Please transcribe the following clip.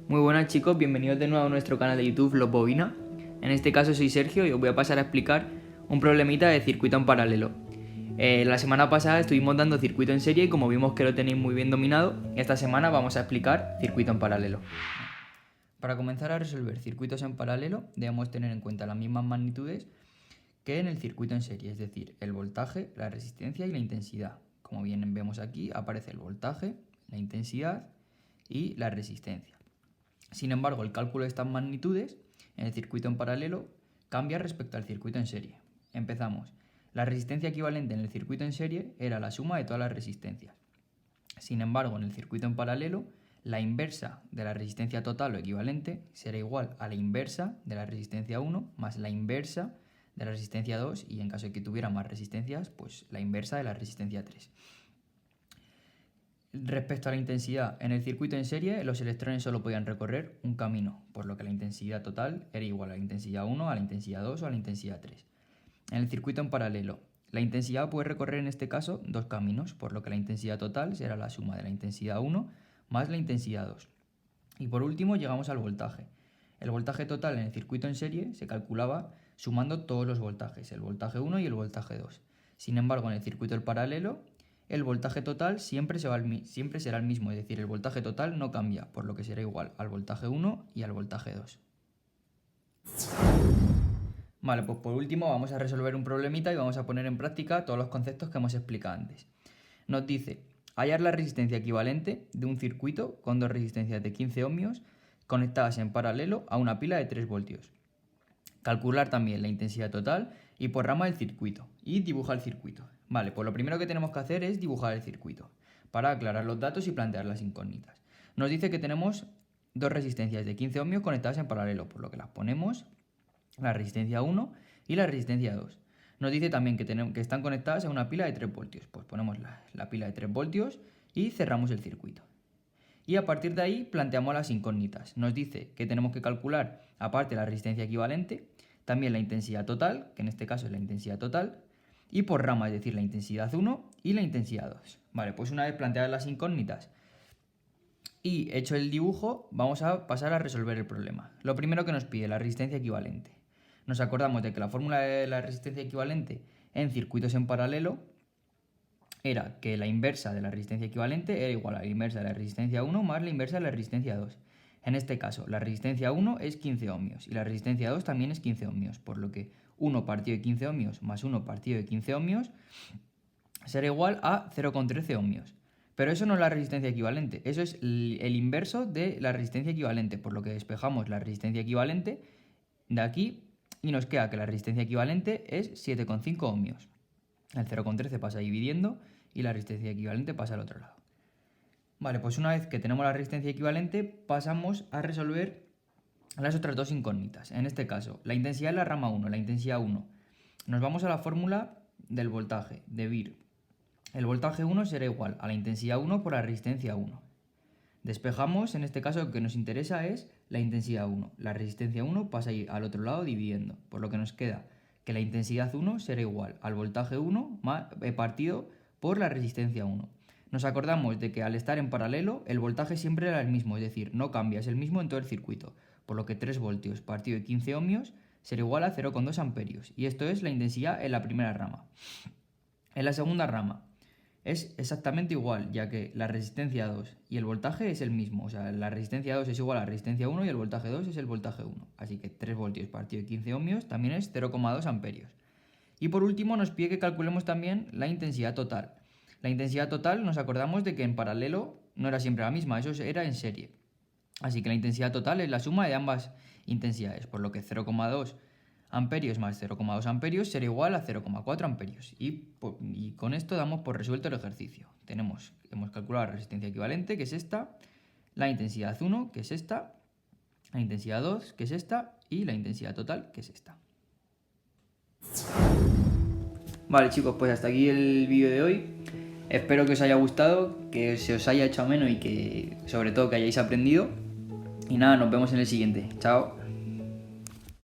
Muy buenas chicos, bienvenidos de nuevo a nuestro canal de YouTube Los Bobina. En este caso soy Sergio y os voy a pasar a explicar un problemita de circuito en paralelo. La semana pasada estuvimos dando circuito en serie y como vimos que lo tenéis muy bien dominado, esta semana vamos a explicar circuito en paralelo. Para comenzar a resolver circuitos en paralelo debemos tener en cuenta las mismas magnitudes que en el circuito en serie, es decir, el voltaje, la resistencia y la intensidad. Como bien vemos aquí aparece el voltaje, la intensidad y la resistencia. Sin embargo, el cálculo de estas magnitudes en el circuito en paralelo cambia respecto al circuito en serie. Empezamos. La resistencia equivalente en el circuito en serie era la suma de todas las resistencias. Sin embargo, en el circuito en paralelo, la inversa de la resistencia total o equivalente será igual a la inversa de la resistencia 1 más la inversa de la resistencia 2 y en caso de que tuviera más resistencias, pues la inversa de la resistencia 3. Respecto a la intensidad, en el circuito en serie los electrones solo podían recorrer un camino, por lo que la intensidad total era igual a la intensidad 1, a la intensidad 2 o a la intensidad 3. En el circuito en paralelo, la intensidad puede recorrer en este caso dos caminos, por lo que la intensidad total será la suma de la intensidad 1 más la intensidad 2. Y por último llegamos al voltaje. El voltaje total en el circuito en serie se calculaba sumando todos los voltajes, el voltaje 1 y el voltaje 2. Sin embargo, en el circuito en paralelo, el voltaje total siempre será el mismo, es decir, el voltaje total no cambia, por lo que será igual al voltaje 1 y al voltaje 2. Vale, pues por último vamos a resolver un problemita y vamos a poner en práctica todos los conceptos que hemos explicado antes. Nos dice hallar la resistencia equivalente de un circuito con dos resistencias de 15 ohmios conectadas en paralelo a una pila de 3 voltios. Calcular también la intensidad total y por rama del circuito y dibujar el circuito. Vale, pues lo primero que tenemos que hacer es dibujar el circuito para aclarar los datos y plantear las incógnitas. Nos dice que tenemos dos resistencias de 15 ohmios conectadas en paralelo, por lo que las ponemos, la resistencia 1 y la resistencia 2. Nos dice también que están conectadas a una pila de 3 voltios, pues ponemos la pila de 3 voltios y cerramos el circuito. Y a partir de ahí planteamos las incógnitas. Nos dice que tenemos que calcular, aparte de la resistencia equivalente, también la intensidad total, que en este caso es la intensidad total, y por rama, es decir, la intensidad 1 y la intensidad 2. Vale, pues una vez planteadas las incógnitas y hecho el dibujo, vamos a pasar a resolver el problema. Lo primero que nos pide, la resistencia equivalente. Nos acordamos de que la fórmula de la resistencia equivalente en circuitos en paralelo era que la inversa de la resistencia equivalente era igual a la inversa de la resistencia 1 más la inversa de la resistencia 2. En este caso, la resistencia 1 es 15 ohmios y la resistencia 2 también es 15 ohmios, por lo que 1 partido de 15 ohmios más 1 partido de 15 ohmios será igual a 0,13 ohmios. Pero eso no es la resistencia equivalente, eso es el inverso de la resistencia equivalente, por lo que despejamos la resistencia equivalente de aquí y nos queda que la resistencia equivalente es 7,5 ohmios. El 0,13 pasa dividiendo y la resistencia equivalente pasa al otro lado. Vale, pues una vez que tenemos la resistencia equivalente pasamos a resolver las otras dos incógnitas. En este caso, la intensidad de la rama 1, la intensidad 1. Nos vamos a la fórmula del voltaje, de VIR. El voltaje 1 será igual a la intensidad 1 por la resistencia 1. Despejamos, en este caso lo que nos interesa es la intensidad 1. La resistencia 1 pasa a ir al otro lado dividiendo, por lo que nos queda que la intensidad 1 será igual al voltaje 1 partido por la resistencia 1. Nos acordamos de que al estar en paralelo el voltaje siempre era el mismo, es decir, no cambia, es el mismo en todo el circuito, por lo que 3 voltios partido de 15 ohmios será igual a 0,2 amperios, y esto es la intensidad en la primera rama. En la segunda rama es exactamente igual, ya que la resistencia 2 y el voltaje es el mismo, o sea, la resistencia 2 es igual a la resistencia 1 y el voltaje 2 es el voltaje 1, así que 3 voltios partido de 15 ohmios también es 0,2 amperios. Y por último nos pide que calculemos también la intensidad total. La intensidad total nos acordamos de que en paralelo no era siempre la misma, eso era en serie. Así que la intensidad total es la suma de ambas intensidades, por lo que 0,2 amperios más 0,2 amperios será igual a 0,4 amperios. Y con esto damos por resuelto el ejercicio. Hemos calculado la resistencia equivalente, que es esta, la intensidad 1, que es esta, la intensidad 2, que es esta, y la intensidad total, que es esta. Vale chicos, pues hasta aquí el vídeo de hoy. Espero que os haya gustado, que se os haya hecho ameno y que sobre todo que hayáis aprendido. Y nada, nos vemos en el siguiente. Chao.